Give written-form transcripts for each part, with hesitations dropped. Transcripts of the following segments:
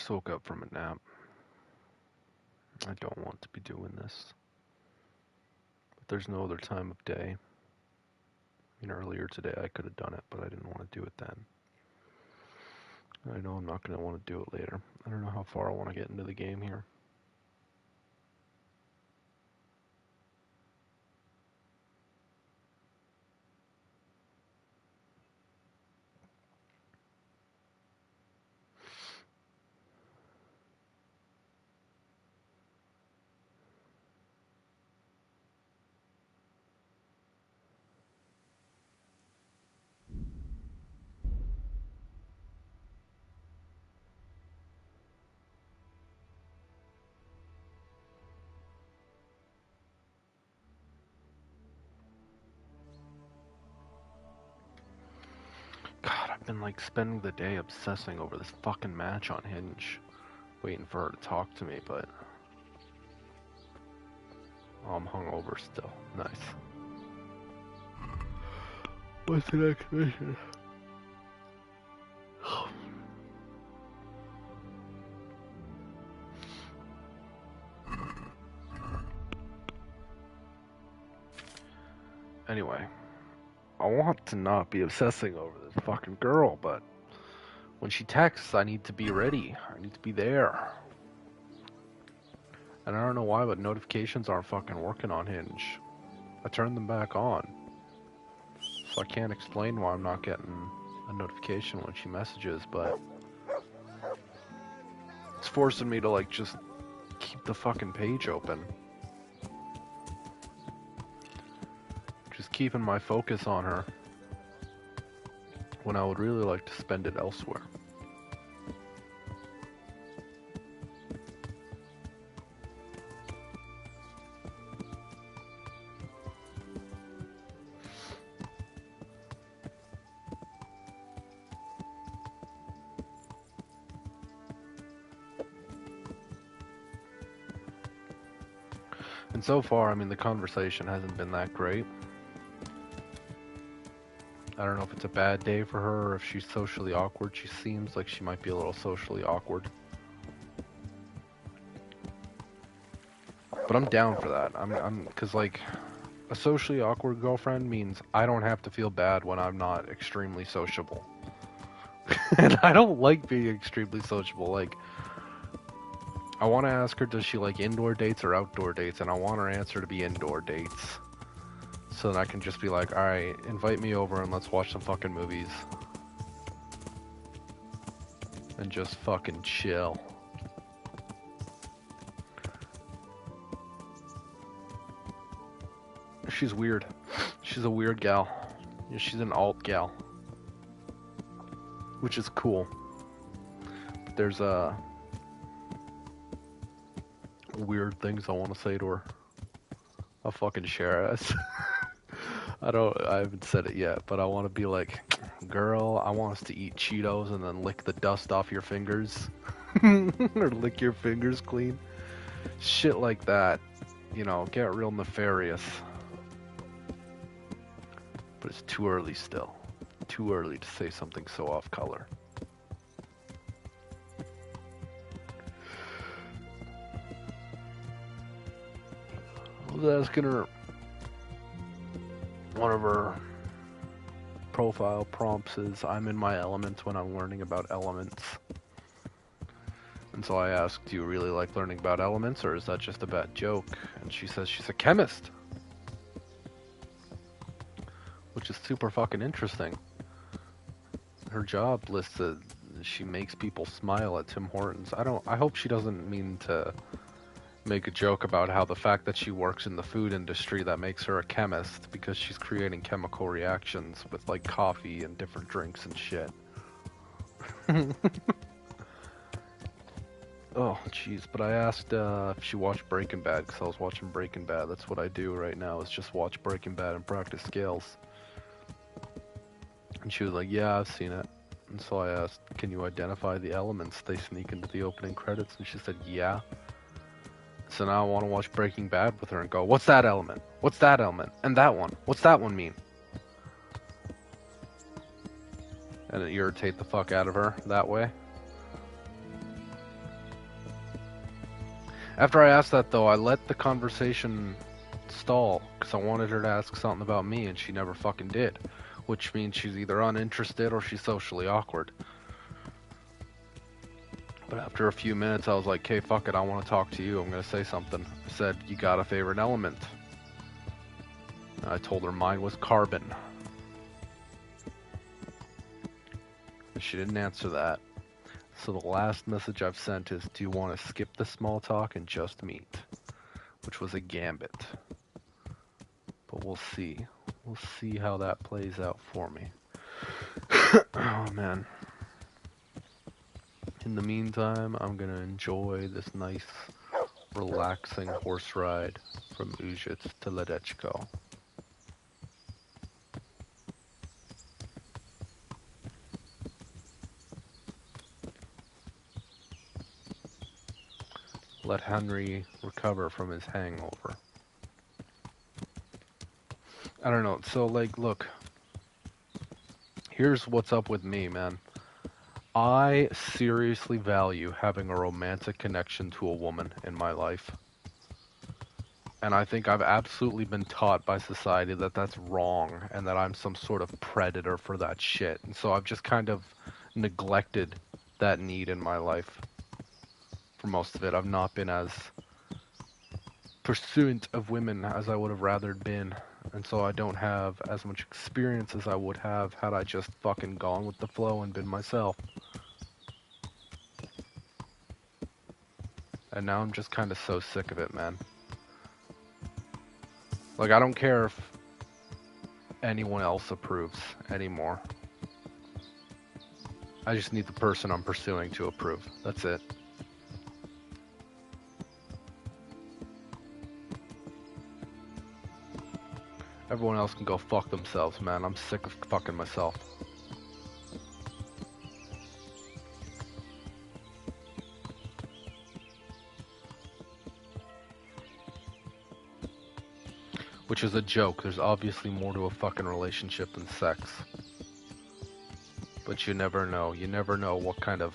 just woke up from a nap. I don't want to be doing this. But there's no other time of day. Earlier today I could have done it, but I didn't want to do it then. I know I'm not going to want to do it later. I don't know how far I want to get into the game here. God, I've been like spending the day obsessing over this fucking match on Hinge, waiting for her to talk to me, but I'm hungover still. Nice. What's the next mission? Anyway, I want to not be obsessing over this fucking girl, but when she texts, I need to be ready. I need to be there. And I don't know why, but notifications aren't fucking working on Hinge. I turned them back on. So I can't explain why I'm not getting a notification when she messages, but it's forcing me to like just keep the fucking page open. Just keeping my focus on her when I would really like to spend it elsewhere. And so far, I mean, the conversation hasn't been that great. I don't know if it's a bad day for her or if she's socially awkward. She seems like she might be a little socially awkward. But I'm down for that. Cause like, a socially awkward girlfriend means I don't have to feel bad when I'm not extremely sociable. And I don't like being extremely sociable. Like, I want to ask her, does she like indoor dates or outdoor dates? And I want her answer to be indoor dates. So that I can just be like, alright, invite me over and let's watch some fucking movies. And just fucking chill. She's weird. She's a weird gal. She's an alt gal. Which is cool. But there's weird things I want to say to her. I'll fucking share it. I haven't said it yet, but I want to be like, girl, I want us to eat Cheetos and then lick the dust off your fingers. Or lick your fingers clean. Shit like that. You know, get real nefarious. But it's too early still. Too early to say something so off color. I was asking her, one of her profile prompts is, I'm in my element when I'm learning about elements. And so I asked, do you really like learning about elements, or is that just a bad joke? And she says she's a chemist. Which is super fucking interesting. Her job lists that she makes people smile at Tim Hortons. I hope she doesn't mean to make a joke about how the fact that she works in the food industry that makes her a chemist because she's creating chemical reactions with like coffee and different drinks and shit. Oh, jeez. But I asked if she watched Breaking Bad because I was watching Breaking Bad. That's what I do right now, is just watch Breaking Bad and practice scales. And she was like, yeah, I've seen it. And so I asked, can you identify the elements they sneak into the opening credits? And she said, yeah. So now I want to watch Breaking Bad with her and go, what's that element? What's that element? And that one? What's that one mean? And it irritate the fuck out of her that way. After I asked that, though, I let the conversation stall because I wanted her to ask something about me, and she never fucking did. Which means she's either uninterested or she's socially awkward. But after a few minutes, I was like, "Okay, fuck it, I want to talk to you. I'm gonna say something." I said, "You got a favorite element?" And I told her mine was carbon. And she didn't answer that. So the last message I've sent is, "Do you want to skip the small talk and just meet?" Which was a gambit. But we'll see. We'll see how that plays out for me. Oh, man. In the meantime, I'm going to enjoy this nice, relaxing horse ride from Uzhitz to Ledechko. Let Henry recover from his hangover. I don't know. So, like, look. Here's what's up with me, man. I seriously value having a romantic connection to a woman in my life. And I think I've absolutely been taught by society that that's wrong and that I'm some sort of predator for that shit. And so I've just kind of neglected that need in my life. For most of it, I've not been as pursuant of women as I would have rather been. And so I don't have as much experience as I would have had I just fucking gone with the flow and been myself. And now I'm just kind of so sick of it, man. Like, I don't care if anyone else approves anymore. I just need the person I'm pursuing to approve. That's it. Everyone else can go fuck themselves, man. I'm sick of fucking myself. Which is a joke. There's obviously more to a fucking relationship than sex. But you never know. You never know what kind of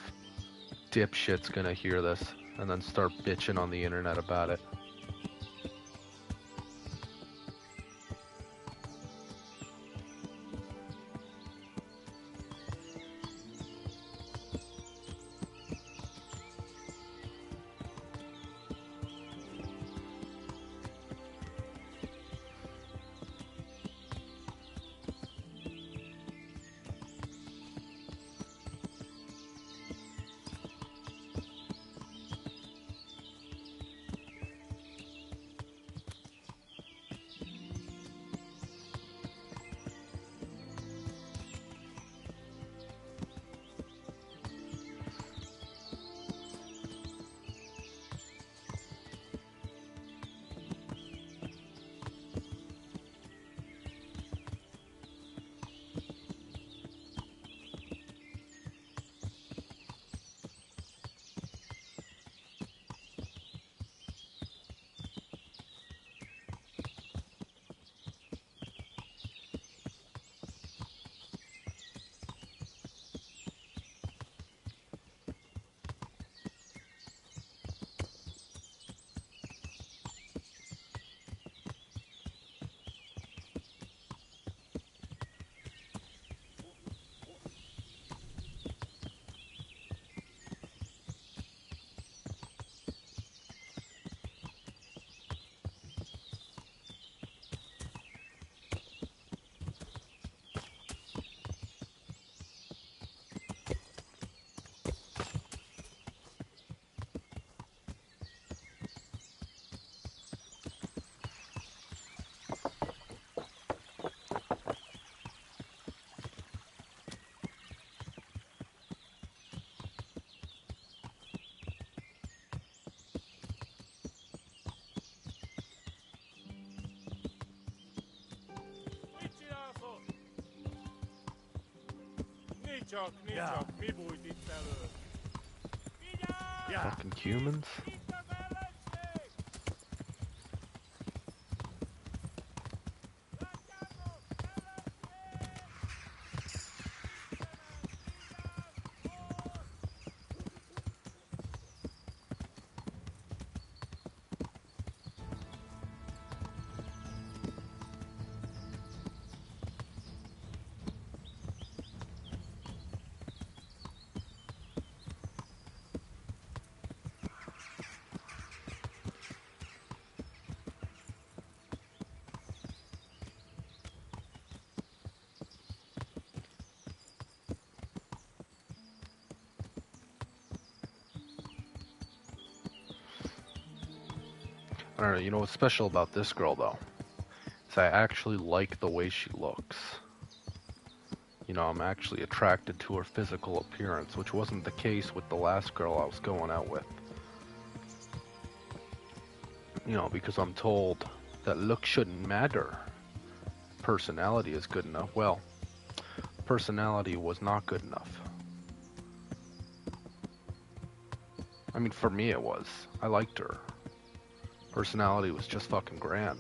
dipshit's gonna hear this and then start bitching on the internet about it. Mi bújt itt elő? Fucking humans. don't know, you know what's special about this girl though? Is I actually like the way she looks. You know, I'm actually attracted to her physical appearance, which wasn't the case with the last girl I was going out with. You know, because I'm told that look shouldn't matter. Personality is good enough. Well, personality was not good enough. I mean, for me it was. I liked her. Personality was just fucking grand.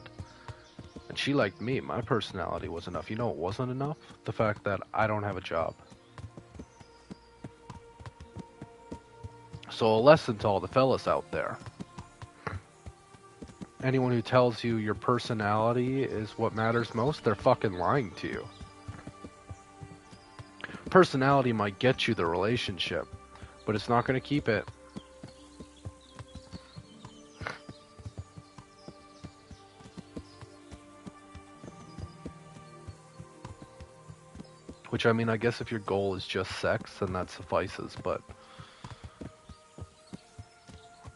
And she liked me. My personality was enough. You know what wasn't enough? The fact that I don't have a job. So a lesson to all the fellas out there. Anyone who tells you your personality is what matters most, they're fucking lying to you. Personality might get you the relationship, but it's not going to keep it. Which, I mean, I guess if your goal is just sex, then that suffices, but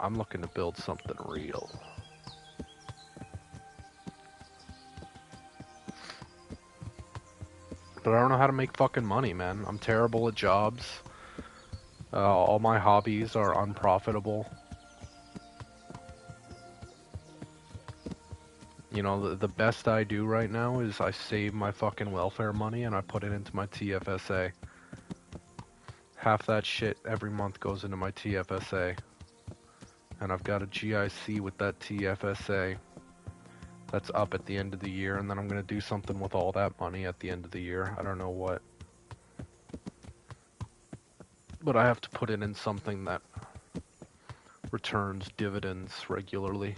I'm looking to build something real. But I don't know how to make fucking money, man. I'm terrible at jobs. All my hobbies are unprofitable. You know, the best I do right now is I save my fucking welfare money and I put it into my TFSA. Half that shit every month goes into my TFSA. And I've got a GIC with that TFSA that's up at the end of the year, and then I'm going to do something with all that money at the end of the year. I don't know what. But I have to put it in something that returns dividends regularly.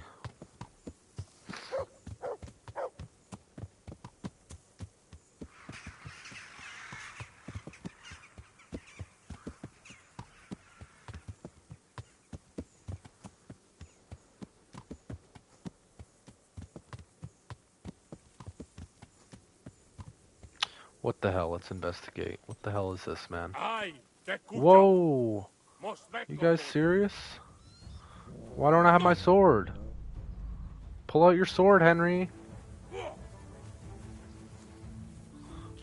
What the hell? Let's investigate. What the hell is this, man? Whoa! You guys serious? Why don't I have my sword? Pull out your sword, Henry.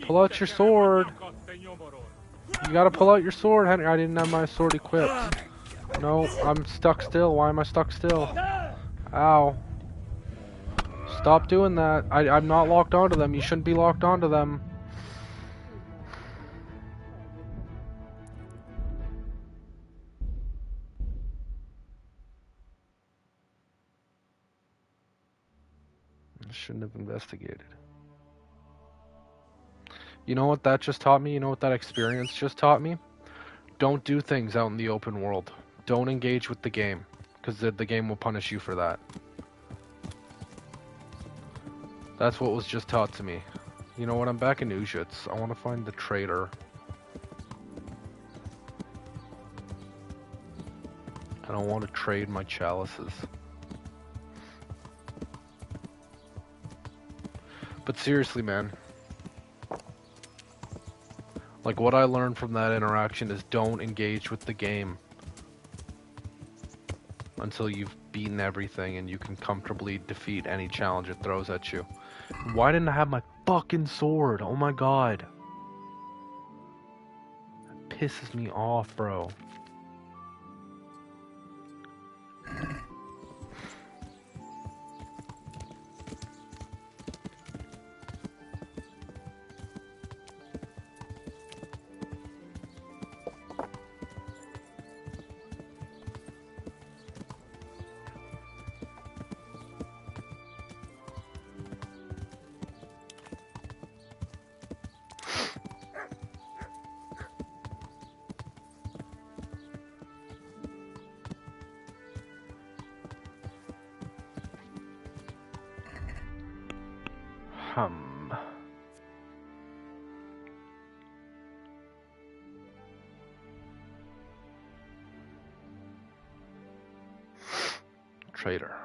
Pull out your sword. You gotta pull out your sword, Henry. I didn't have my sword equipped. No, I'm stuck still. Why am I stuck still? Ow. Stop doing that. I'm not locked onto them. You shouldn't be locked onto them. I shouldn't have investigated. You know what that just taught me? You know what that experience just taught me? Don't do things out in the open world. Don't engage with the game, because the game will punish you for that. That's what was just taught to me. You know what? I'm back in Uzhitz. I want to find the trader. I don't want to trade my chalices. But seriously, man. Like, what I learned from that interaction is don't engage with the game until you've beaten everything and you can comfortably defeat any challenge it throws at you. Why didn't I have my fucking sword? Oh my god. That pisses me off, bro. Trader.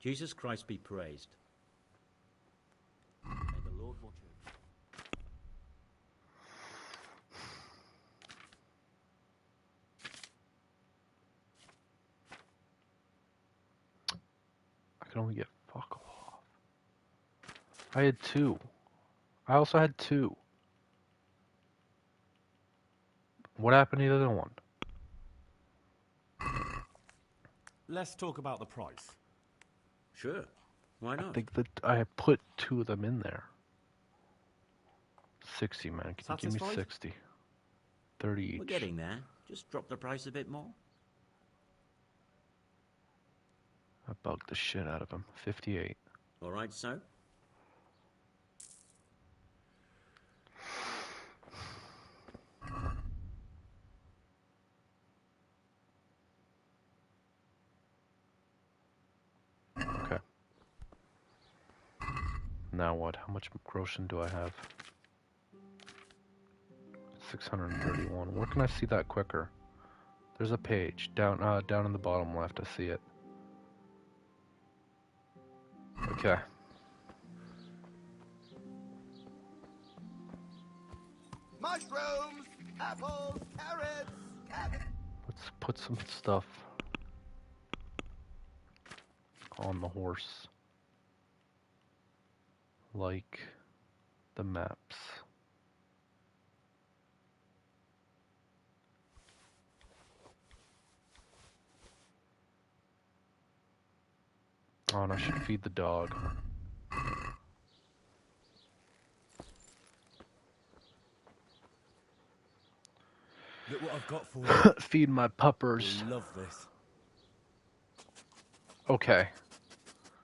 Jesus Christ be praised. May the Lord watch over. I can only get fuck off. I had 2. I also had 2. What happened to the other one? Let's talk about the price. Sure. Why I not? think that I put 2 of them in there. 60, man. Can you give me Satisfied? 60? 30 each. We're getting there. Just drop the price a bit more. I bugged the shit out of him. 58. All right, so? Okay. Now what? How much groschen do I have? 631. Where can I see that quicker? There's a page down in the bottom left. I see it. Okay. Mushrooms, apples, carrots, cabbage. Let's put some stuff on the horse. Like the maps. Oh, and I should feed the dog. Look what I've got for you. Feed my puppers. You'll love this. Okay.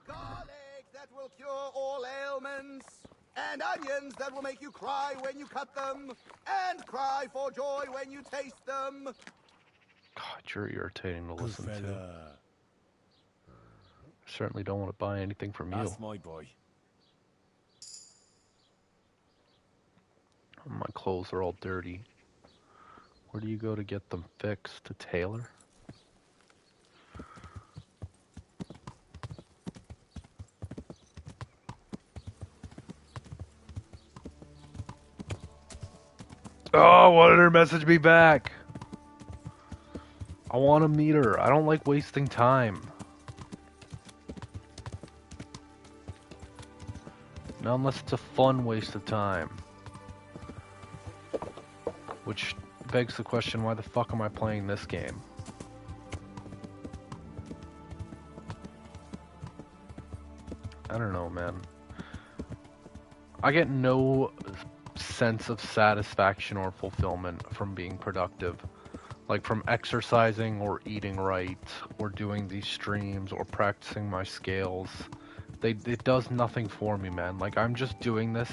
Garlic that will cure all ailments. And onions that will make you cry when you cut them. And cry for joy when you taste them. God, you're irritating to Good listen to. fella. I certainly don't want to buy anything from you. That's my boy. My clothes are all dirty. Where do you go to get them fixed? To tailor? Oh, why did her message me back? I want to meet her. I don't like wasting time. Not unless it's a fun waste of time. Which begs the question, why the fuck am I playing this game? I don't know, man. I get no sense of satisfaction or fulfillment from being productive. Like from exercising or eating right or doing these streams or practicing my scales. It does nothing for me, man. Like I'm just doing this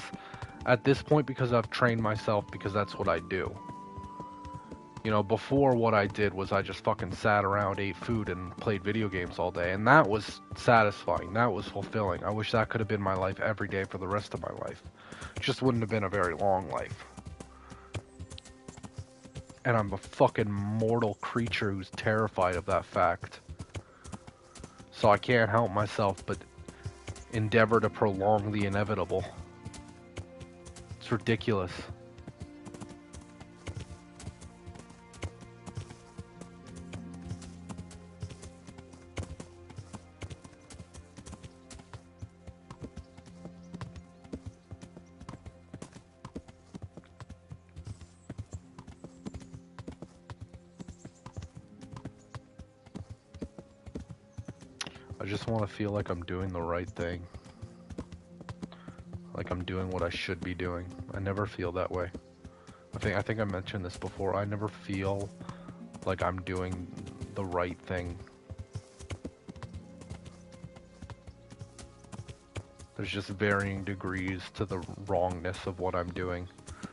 at this point because I've trained myself because that's what I do. You know, before what I did was I just fucking sat around, ate food, and played video games all day. And that was satisfying. That was fulfilling. I wish that could have been my life every day for the rest of my life. It just wouldn't have been a very long life. And I'm a fucking mortal creature who's terrified of that fact. So I can't help myself but endeavor to prolong the inevitable. It's ridiculous. I just want to feel like I'm doing the right thing. Like I'm doing what I should be doing. I never feel that way. I think I mentioned this before. I never feel like I'm doing the right thing. There's just varying degrees to the wrongness of what I'm doing.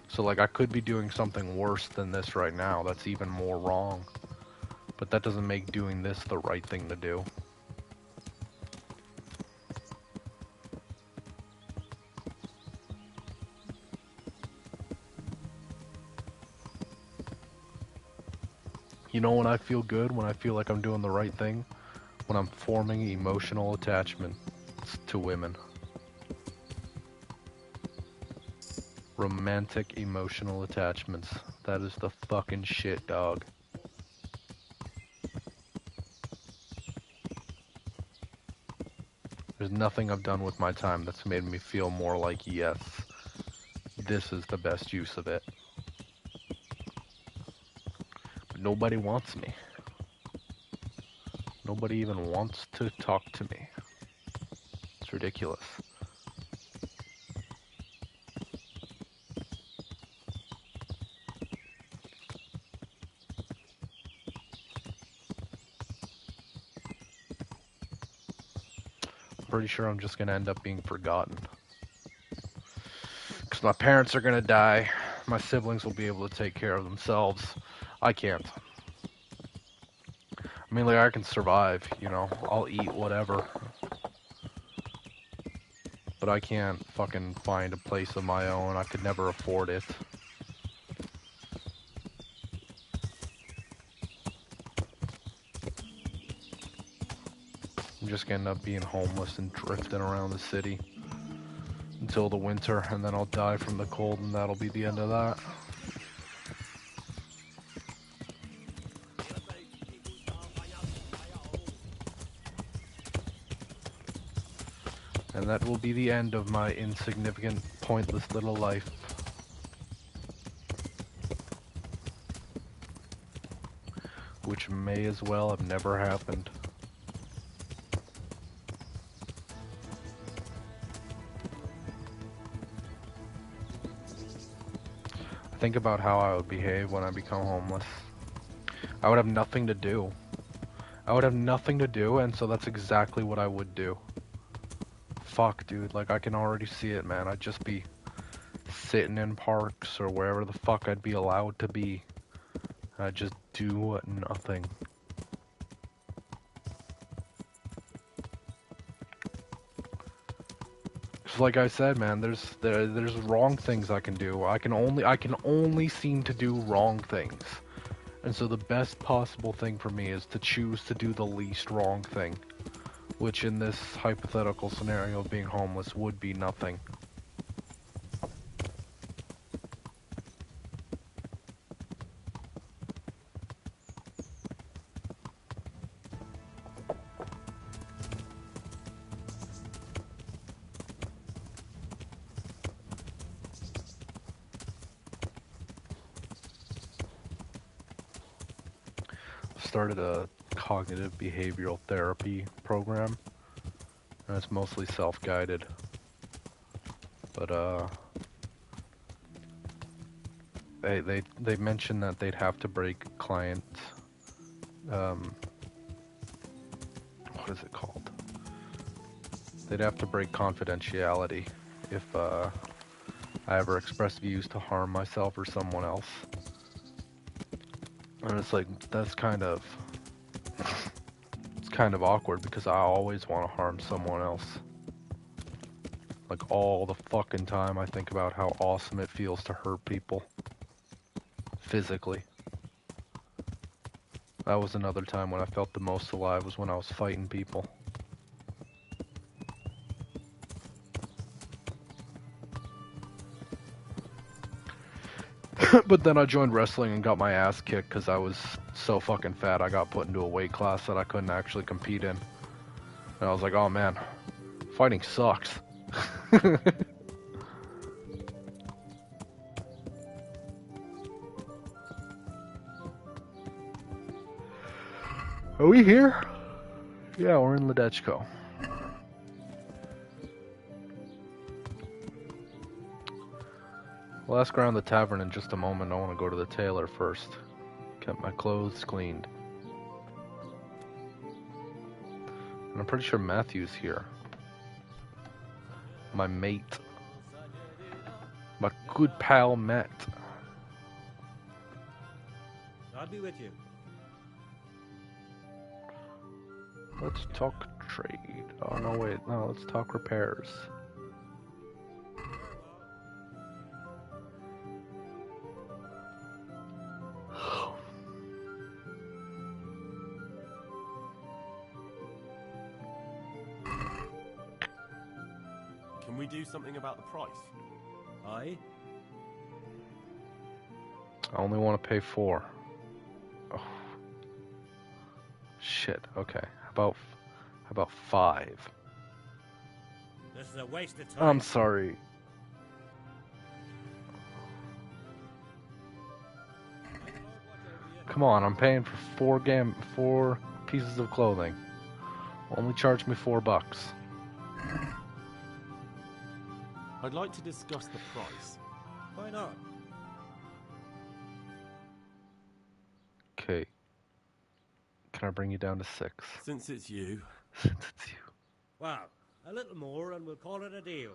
So like I could be doing something worse than this right now that's even more wrong. But that doesn't make doing this the right thing to do. You know when I feel good, when I feel like I'm doing the right thing? when I'm forming emotional attachments to women. Romantic emotional attachments. That is the fucking shit, dog. There's nothing I've done with my time that's made me feel more like, yes, this is the best use of it. But nobody wants me. Nobody even wants to talk to me. It's ridiculous. I'm pretty sure I'm just gonna end up being forgotten. Because my parents are gonna die. My siblings will be able to take care of themselves. I can't. I mean, like, I can survive, you know. I'll eat whatever. But I can't fucking find a place of my own. I could never afford it. I'm just gonna end up being homeless and drifting around the city until the winter, and then I'll die from the cold, and that'll be the end of that. And that will be the end of my insignificant, pointless little life. Which may as well have never happened. Think about how I would behave when I become homeless. I would have nothing to do. I would have nothing to do, and so that's exactly what I would do. Fuck, dude, like, I can already see it, man. I'd just be sitting in parks or wherever the fuck I'd be allowed to be. I'd just do nothing. Like I said, man, there's wrong things I can do. I can only seem to do wrong things. And so the best possible thing for me is to choose to do the least wrong thing, which in this hypothetical scenario of being homeless would be nothing. Started a cognitive behavioral therapy program, and it's mostly self-guided. But they mentioned that they'd have to break client what is it called? They'd have to break confidentiality if I ever expressed views to harm myself or someone else. And it's like, it's kind of awkward because I always want to harm someone else. Like, all the fucking time I think about how awesome it feels to hurt people. Physically. That was another time when I felt the most alive, was when I was fighting people. But then I joined wrestling and got my ass kicked because I was so fucking fat. I got put into a weight class that I couldn't actually compete in. And I was like, oh man, fighting sucks. Are we here? Yeah, we're in Ledechko. We'll ask around the tavern in just a moment. I want to go to the tailor first. Kept my clothes cleaned. And I'm pretty sure Matthew's here. My mate. My good pal Matt. I'll be with you. Let's talk trade. Oh no, wait, no, let's talk repairs. Can we do something about the price? Aye? I only want to pay 4. Oh. Shit. Okay. How about 5? This is a waste of time. I'm sorry. Come on, I'm paying for 4 pieces of clothing. Only charge me $4. I'd like to discuss the price. Why not? Okay. Can I bring you down to 6? Since it's you, Since it's you. Wow, a little more and we'll call it a deal.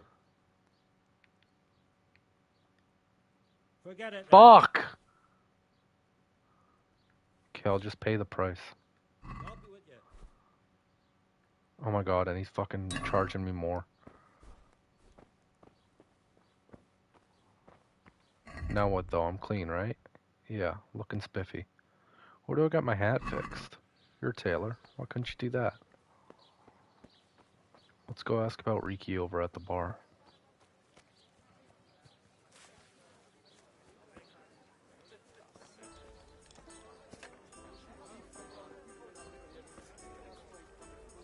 Forget it. then. Fuck! Okay, I'll just pay the price. I'll be with you. Oh my god, and he's fucking charging me more. Now what though? I'm clean, right? Yeah, looking spiffy. Where do I got my hat fixed? You're a tailor. Why couldn't you do that? Let's go ask about Riki over at the bar.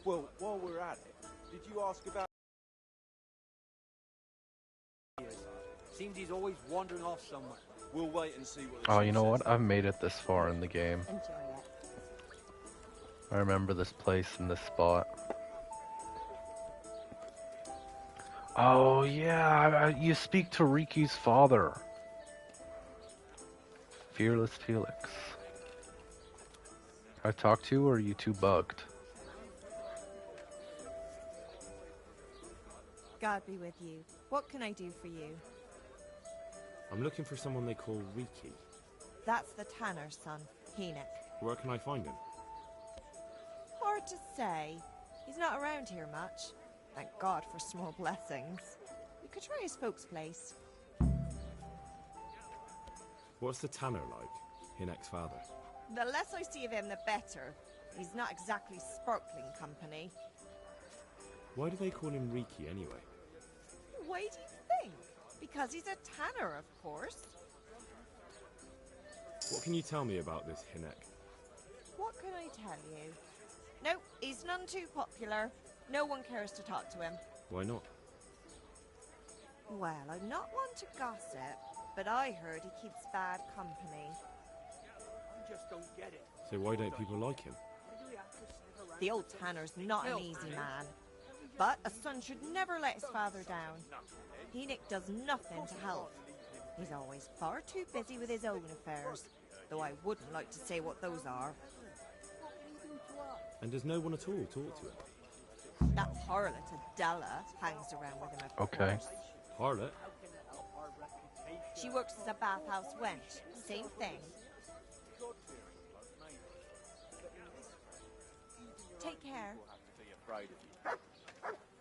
Well, while we're at it, did you ask about... Seems he's always wandering off somewhere. We'll wait and see what the Oh, chief you know says. what? I've made it this far in the game. Enjoy it. I remember this place and this spot. Oh, yeah, you speak to Riki's father. Fearless Felix. Can I talk to you, or are you too bugged? God be with you. What can I do for you? I'm looking for someone they call Riki. That's the tanner's son, Enoch. Where can I find him? Hard to say. He's not around here much. Thank God for small blessings. You could try his folks' place. What's the tanner like? Hinek's father. The less I see of him, the better. He's not exactly sparkling company. Why do they call him Riki anyway? Why do you think? Because he's a tanner, of course. What can you tell me about this Hinek? What can I tell you? No, he's none too popular. No one cares to talk to him. Why not? Well, I'm not one to gossip, but I heard he keeps bad company. I just don't get it. So why don't people like him? The old tanner's not an easy man. But a son should never let his father down. Enoch does nothing to help. He's always far too busy with his own affairs, though I wouldn't like to say what those are. And does no one at all talk to him? That harlot Adela hangs around with him, of Okay. course. Harlot? She works as a bathhouse wench. Same thing. Take care. Be afraid of you.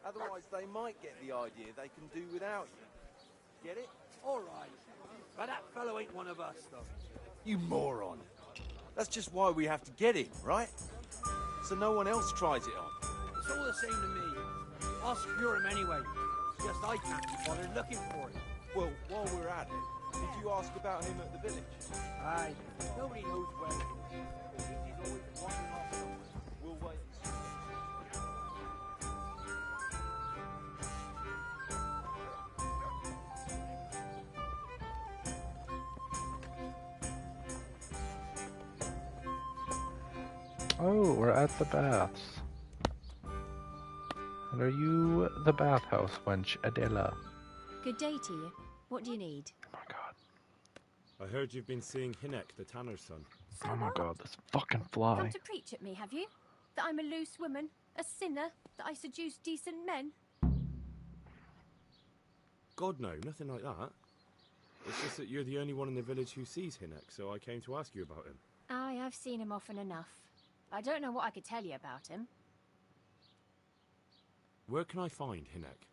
Otherwise, they might get the idea they can do without you. Get it? All right. But that fellow ain't one of us, though. You moron. That's just why we have to get him, right? So no one else tries it on. It's all the same to me. I'll secure him anyway. It's just I can't be bothered looking for him. Well, while we're at it, did you ask about him at the village? Aye. Nobody knows where he is. He's always wandering off somewhere. We'll wait and see. Oh, we're at the baths. And are you the bathhouse wench, Adela? Good day to you. What do you need? Oh my god. I heard you've been seeing Hinek, the tanner's son. So Oh my what? god, this fucking Come fly. to preach at me, have you? That I'm a loose woman, a sinner, that I seduce decent men? God, no, nothing like that. It's just that you're the only one in the village who sees Hinek, so I came to ask you about him. Aye, I've seen him often enough. I don't know what I could tell you about him. Where can I find Hinek?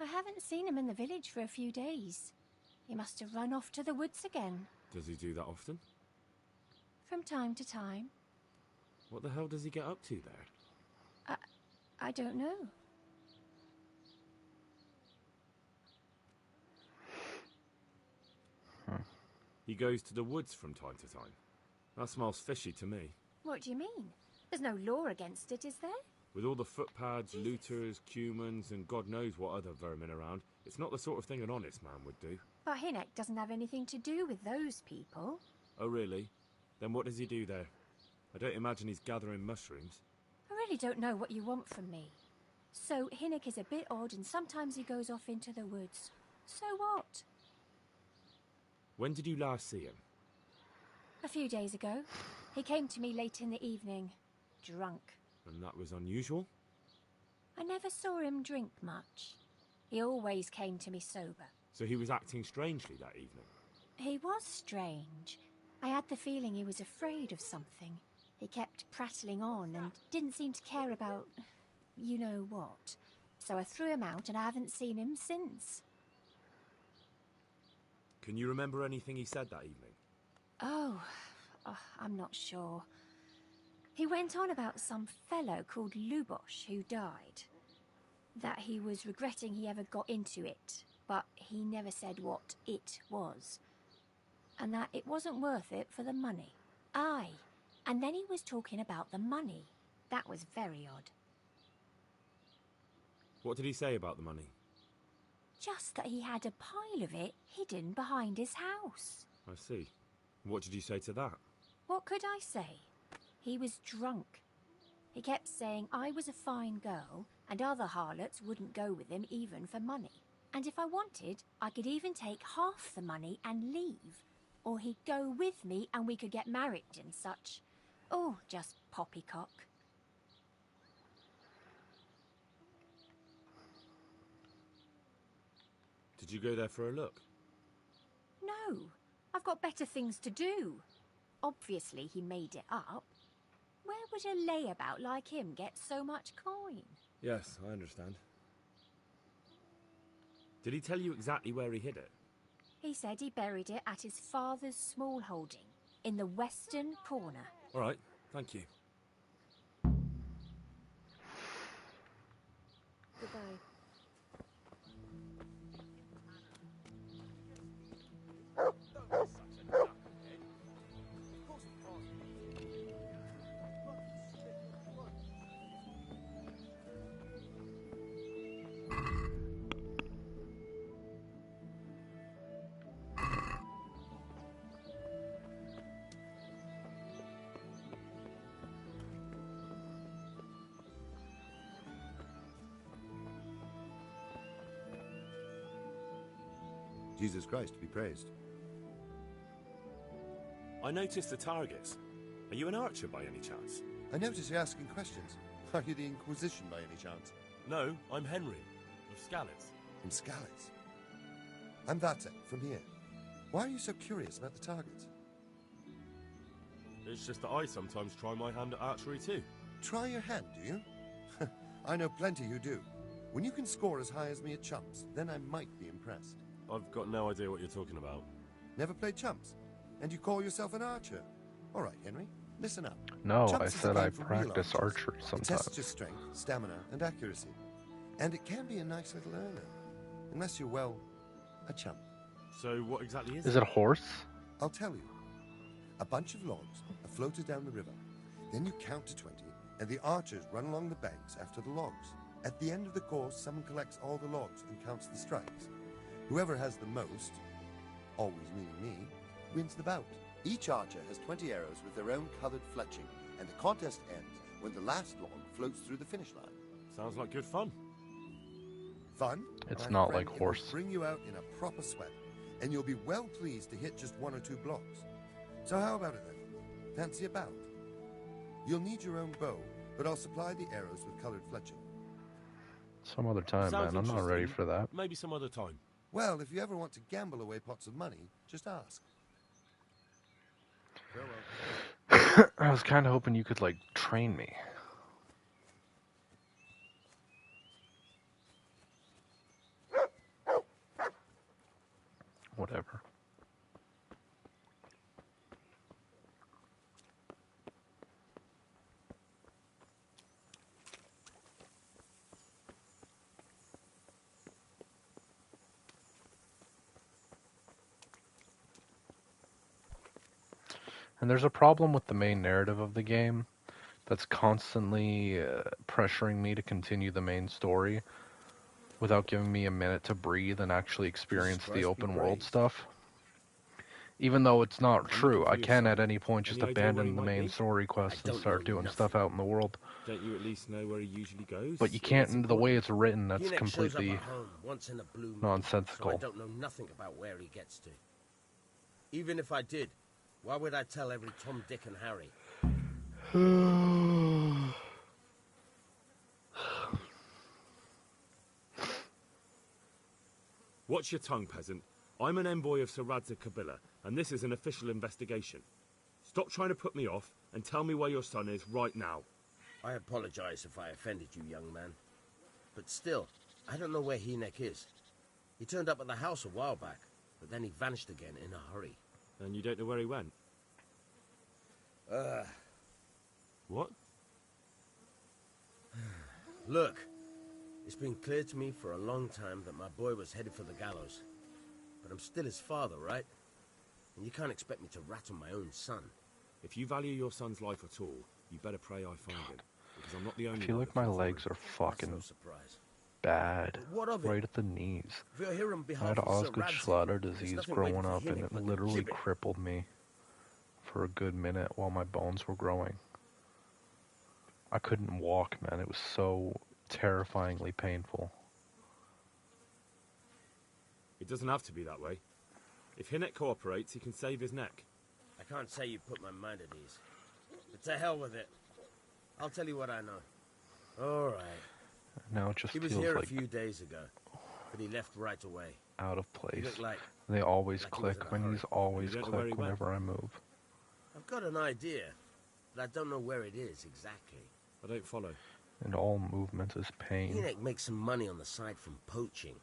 I haven't seen him in the village for a few days. He must have run off to the woods again. Does he do that often? From time to time. What the hell does he get up to there? I don't know. He goes to the woods from time to time. That smells fishy to me. What do you mean? There's no law against it, is there? With all the footpads, looters, cumans, and God knows what other vermin around, it's not the sort of thing an honest man would do. But Hinnock doesn't have anything to do with those people. Oh, really? Then what does he do there? I don't imagine he's gathering mushrooms. I really don't know what you want from me. So Hinnock is a bit odd and sometimes he goes off into the woods. So what? When did you last see him? A few days ago. He came to me late in the evening, drunk. And that was unusual? I never saw him drink much. He always came to me sober. So he was acting strangely that evening? He was strange. I had the feeling he was afraid of something. He kept prattling on and didn't seem to care about you know what. So I threw him out and I haven't seen him since. Can you remember anything he said that evening? Oh, I'm not sure. He went on about some fellow called Lubosh who died. That he was regretting he ever got into it, but he never said what it was. And that it wasn't worth it for the money. Aye, and then he was talking about the money. That was very odd. What did he say about the money? Just that he had a pile of it hidden behind his house. I see. What did you say to that? What could I say? He was drunk. He kept saying I was a fine girl and other harlots wouldn't go with him even for money. And if I wanted, I could even take half the money and leave. Or he'd go with me and we could get married and such. Oh, just poppycock. Did you go there for a look? No, I've got better things to do. Obviously he made it up. Where would a layabout like him get so much coin? Yes, I understand. Did he tell you exactly where he hid it? He said he buried it at his father's small holding, in the western corner. All right, thank you. Goodbye. Jesus Christ be praised. I noticed the targets. Are you an archer by any chance? I notice you're asking questions. Are you the Inquisition by any chance? No, I'm Henry, of Scalitz. From Scalitz? I'm Vatek, from here. Why are you so curious about the targets? It's just that I sometimes try my hand at archery too. Try your hand, do you? I know plenty who do. When you can score as high as me at chumps, then I might be impressed. I've got no idea what you're talking about. Never played chumps? And you call yourself an archer? All right, Henry, listen up. No, Chumps I is a said I game for real practice archers. archery It sometimes. tests your strength, stamina, and accuracy. And it can be a nice little earner. Unless you're, well, a chump. So what exactly is Is it a horse? I'll tell you. A bunch of logs are floated down the river. Then you count to 20, and the archers run along the banks after the logs. At the end of the course, someone collects all the logs and counts the strikes. Whoever has the most, always meaning me, wins the bout. Each archer has 20 arrows with their own coloured fletching, and the contest ends when the last log floats through the finish line. Sounds like good fun. Fun? It's My not friend, like it will horse. bring you out in a proper sweat, and you'll be well pleased to hit just 1 or 2 blocks. So how about it then? Fancy a bout? You'll need your own bow, but I'll supply the arrows with coloured fletching. Some other time, Sounds man. I'm not ready interesting. for that. Maybe some other time. Well, if you ever want to gamble away pots of money, just ask. Farewell. I was kind of hoping you could, like, train me. Whatever. And there's a problem with the main narrative of the game that's constantly pressuring me to continue the main story without giving me a minute to breathe and actually experience the open world stuff. Even though it's not true, I can at any point just abandon the main story quest and start doing stuff out in the world. Don't you at least know where he usually goes? But you can't, the way it's written, that's Hynek completely shows up at home once in a blue moon, nonsensical. So I don't know nothing about where he gets to. Even if I did, why would I tell every Tom, Dick, and Harry? Watch your tongue, peasant. I'm an envoy of Sir Radzig Kobyla, and this is an official investigation. Stop trying to put me off, and tell me where your son is right now. I apologize if I offended you, young man. But still, I don't know where Hynek is. He turned up at the house a while back, but then he vanished again in a hurry. And you don't know where he went? What? Look, it's been clear to me for a long time that my boy was headed for the gallows. But I'm still his father, right? And you can't expect me to rat on my own son. If you value your son's life at all, you better pray I find him. Because I'm not the only I feel like my legs are fucking bad, right at the knees. I had Osgood-Schlatter disease growing up, and it literally crippled me for a good minute while my bones were growing. I couldn't walk, man. It was so terrifyingly painful. It doesn't have to be that way. If Hynek cooperates, he can save his neck. I can't say you put my mind at ease. But to hell with it. I'll tell you what I know. All right. Now it just he was feels here like a few days ago, but he left right away. Out of place. Like, they always like click when he's always click whenever I move. I've got an idea, but I don't know where it is exactly. I don't follow. And all movement is pain. Hynek makes some money on the side from poaching.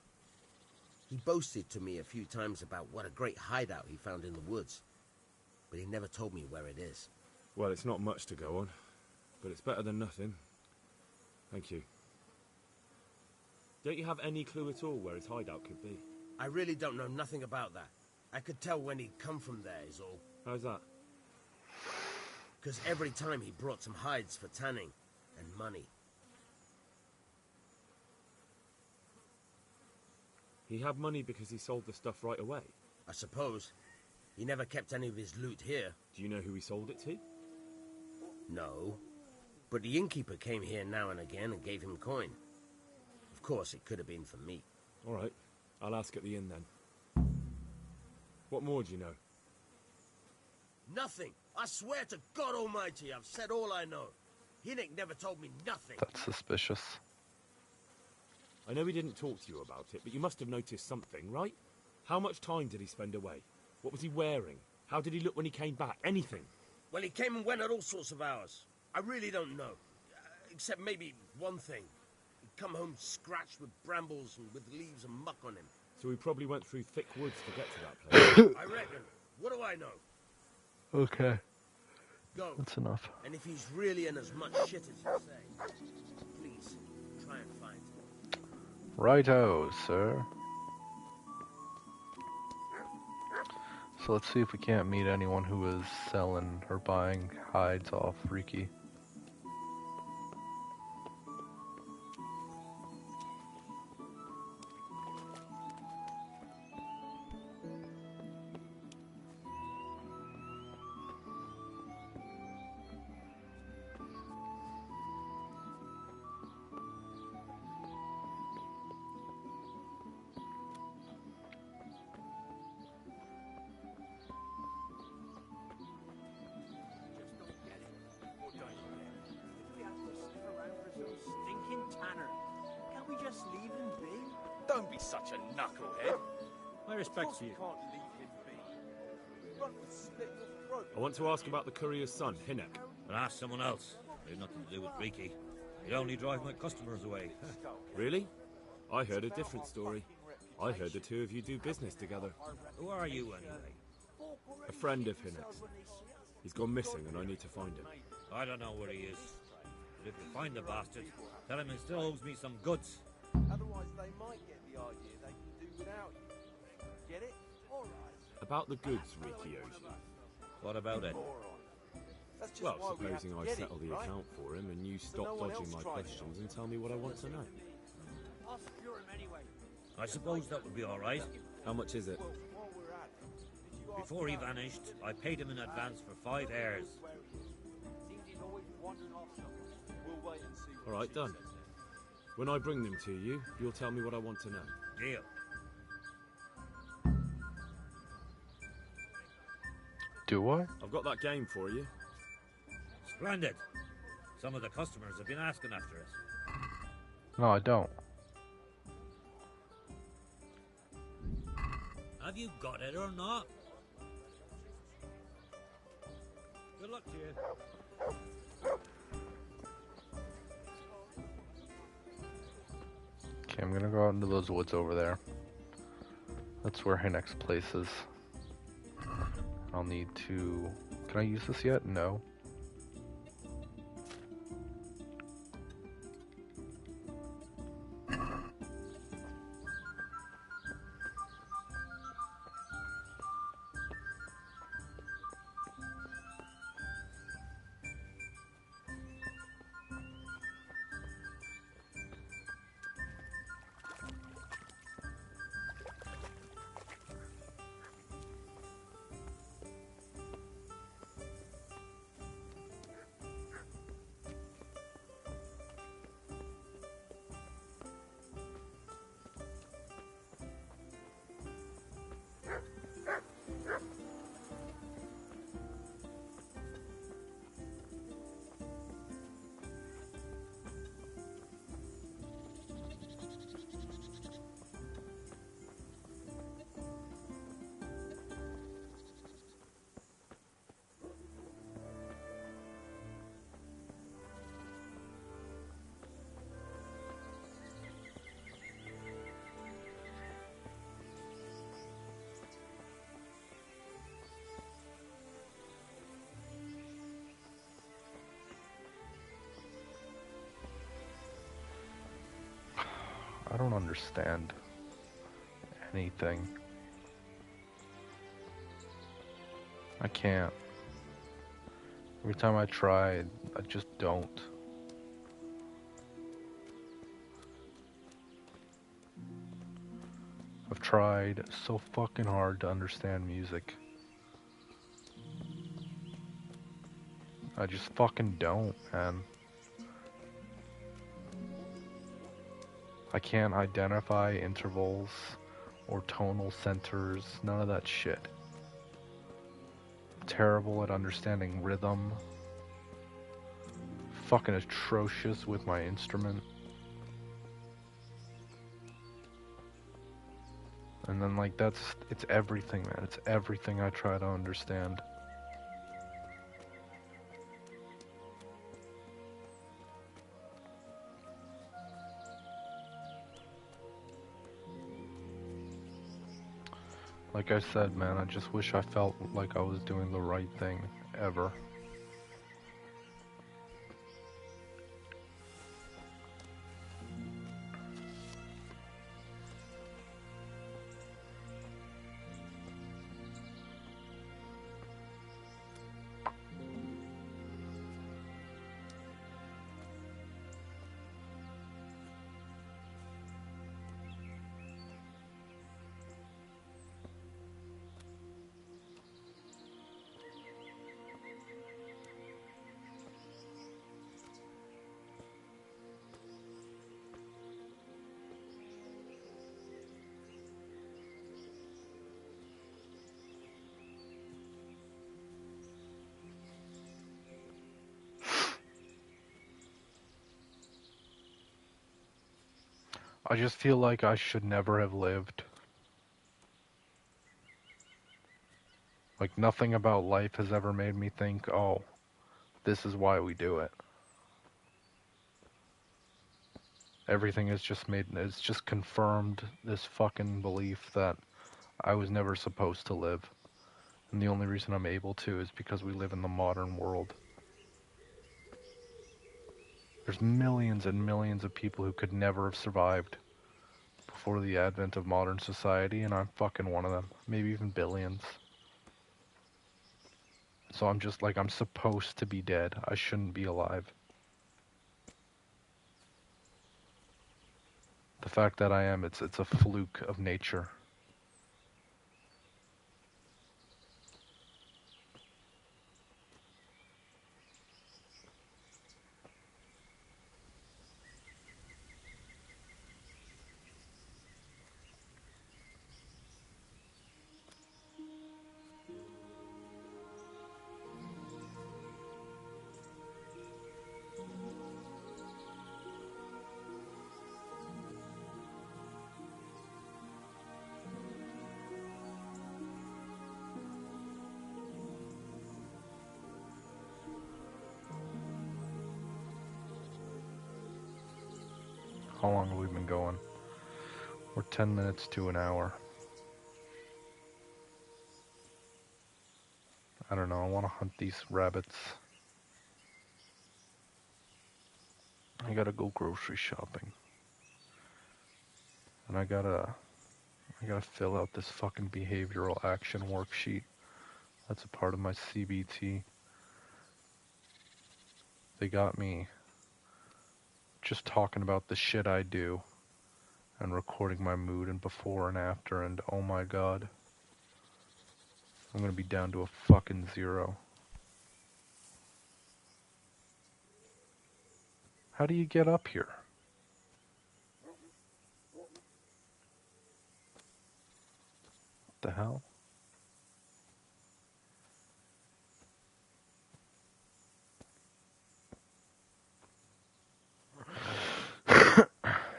He boasted to me a few times about what a great hideout he found in the woods, but he never told me where it is. Well, it's not much to go on, but it's better than nothing. Thank you. Don't you have any clue at all where his hideout could be? I really don't know nothing about that. I could tell when he'd come from there, is all. How's that? Because every time he brought some hides for tanning and money. He had money because he sold the stuff right away? I suppose. He never kept any of his loot here. Do you know who he sold it to? No. But the innkeeper came here now and again and gave him coin. Of course, it could have been for me. All right. I'll ask at the inn then. What more do you know? Nothing. I swear to God Almighty, I've said all I know. Hynek never told me nothing. That's suspicious. I know he didn't talk to you about it, but you must have noticed something, right? How much time did he spend away? What was he wearing? How did he look when he came back? Anything? Well, he came and went at all sorts of hours. I really don't know. Except maybe one thing. He'd come home scratched with brambles and with leaves and muck on him. So he probably went through thick woods to get to that place. I reckon. What do I know? Okay. Go. That's enough. And if he's really in as much shit as you say, please, try and find him. Righto, sir. So let's see if we can't meet anyone who is selling or buying hides off Riki. Don't be such a knucklehead. My respect to you. Can't leave him be. Run would slit your throat. I want to ask about the courier's son, Hynek. But ask someone else. They've nothing to do with Riki. He'd only drive my customers away. Really? I heard a different story. I heard the two of you do business together. Who are you, anyway? A friend of Hynek's. He's gone missing and I need to find him. I don't know where he is. But if you find the bastard, tell him he still owes me some goods. Otherwise, they might get the idea they can do without you. Get it? All right. About the goods Riki owes you. What about it? That's just Well, why we have supposing to I get settle him, the right? account for him and you So stop no one dodging else my tried it questions and tell me what I want to know. I'll secure him anyway. I suppose that would be all right. How much is it? Well, while we're at it, did you ask Before he about- vanished, I paid him in advance for 5 heirs. Seems he's always wandering off somewhere. We'll wait and see. All right, done. When I bring them to you, you'll tell me what I want to know. Deal. Do I? I've got that game for you. Splendid. Some of the customers have been asking after it. No, I don't. Have you got it or not? Good luck to you. Okay, I'm gonna go out into those woods over there. That's where Hinek's place is. I'll need to... Can I use this yet? No. I don't understand anything. I can't. Every time I try, I just don't. I've tried so fucking hard to understand music. I just fucking don't, man. I can't identify intervals or tonal centers, none of that shit. I'm terrible at understanding rhythm. Fucking atrocious with my instrument. And then like it's everything, man. It's everything I try to understand. Like I said, man, I just wish I felt like I was doing the right thing, ever. I just feel like I should never have lived. Like nothing about life has ever made me think, oh, this is why we do it. Everything is just it's just confirmed this fucking belief that I was never supposed to live. And the only reason I'm able to is because we live in the modern world. There's millions and millions of people who could never have survived before the advent of modern society, and I'm fucking one of them. Maybe even billions. So I'm just like, I'm supposed to be dead. I shouldn't be alive. The fact that I am, it's a fluke of nature. How long have we been going? We're 10 minutes to an hour. I don't know, I want to hunt these rabbits. I gotta go grocery shopping. And I gotta fill out this fucking behavioral action worksheet. That's a part of my CBT. They got me just talking about the shit I do and recording my mood and before and after, and oh my god, I'm gonna be down to a fucking 0. How do you get up here? What the hell?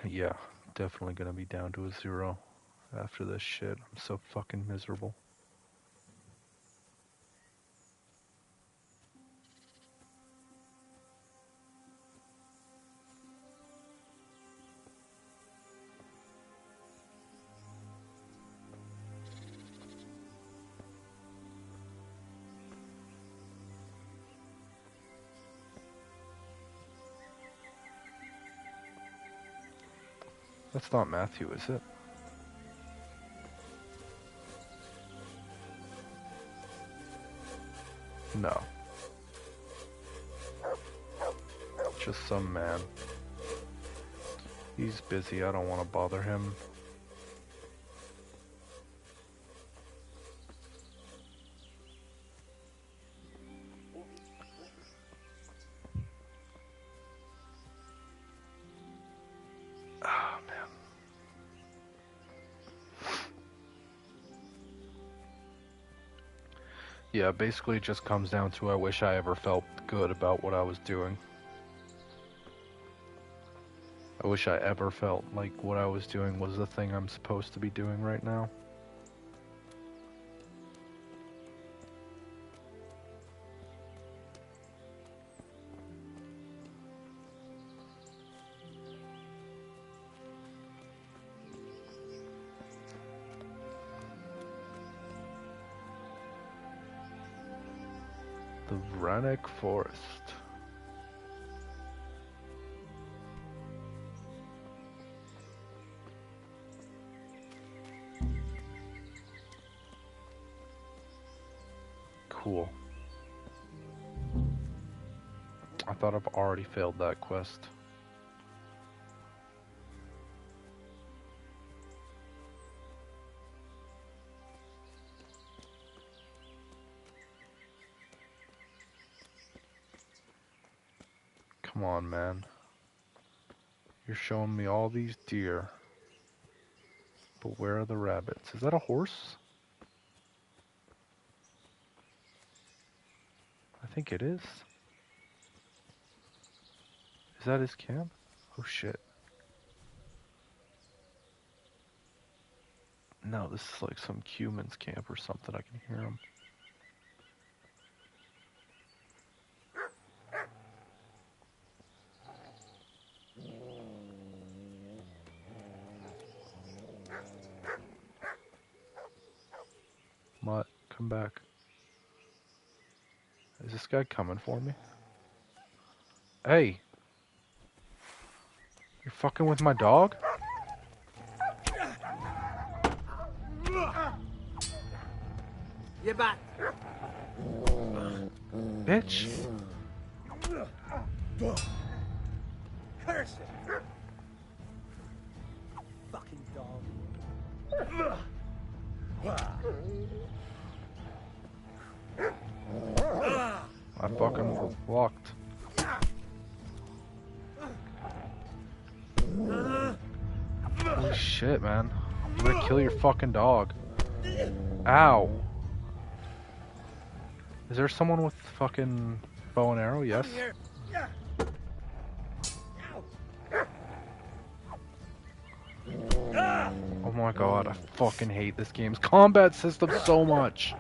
Yeah, definitely gonna be down to a 0 after this shit. I'm so fucking miserable. That's not Matthew, is it? No. Just some man. He's busy, I don't want to bother him. Yeah, basically it just comes down to I wish I ever felt good about what I was doing. I wish I ever felt like what I was doing was the thing I'm supposed to be doing right now. The Vranic Forest. Cool. I thought I've already failed that quest. Come on, man. You're showing me all these deer. But where are the rabbits? Is that a horse? I think it is. Is that his camp? Oh shit. No, this is like some Cuman's camp or something. I can hear him. Mutt, come back. Is this guy coming for me? Hey! You're fucking with my dog? You're back. Bitch. Curse it! Fucking dog. I fucking walked. Holy shit, man. I'm gonna kill your fucking dog. Ow. Is there someone with fucking bow and arrow? Yes. Oh my god, I fucking hate this game's combat system so much.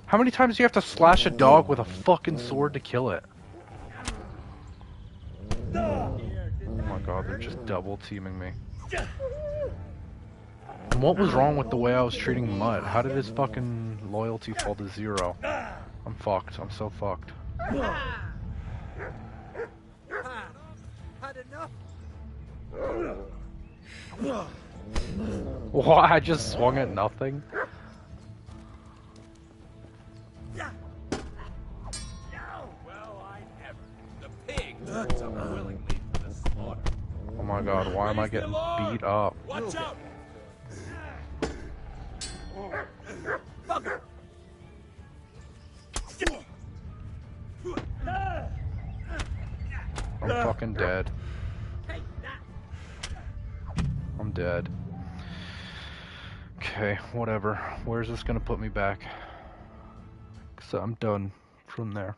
How many times do you have to slash a dog with a fucking sword to kill it? Oh my god, they're just double teaming me. And what was wrong with the way I was treating Mutt? How did his fucking loyalty fall to 0? I'm fucked. I'm so fucked. Had enough? What? I just swung at nothing? Well, I never. The pig turns up willingly for the slaughter. Oh my god, why am I getting beat up? Watch out! Bugger! I'm fucking dead. I'm dead. Okay, whatever. Where's this gonna put me back? So I'm done from there.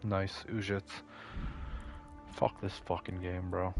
Nice, Ujits. Fuck this fucking game, bro.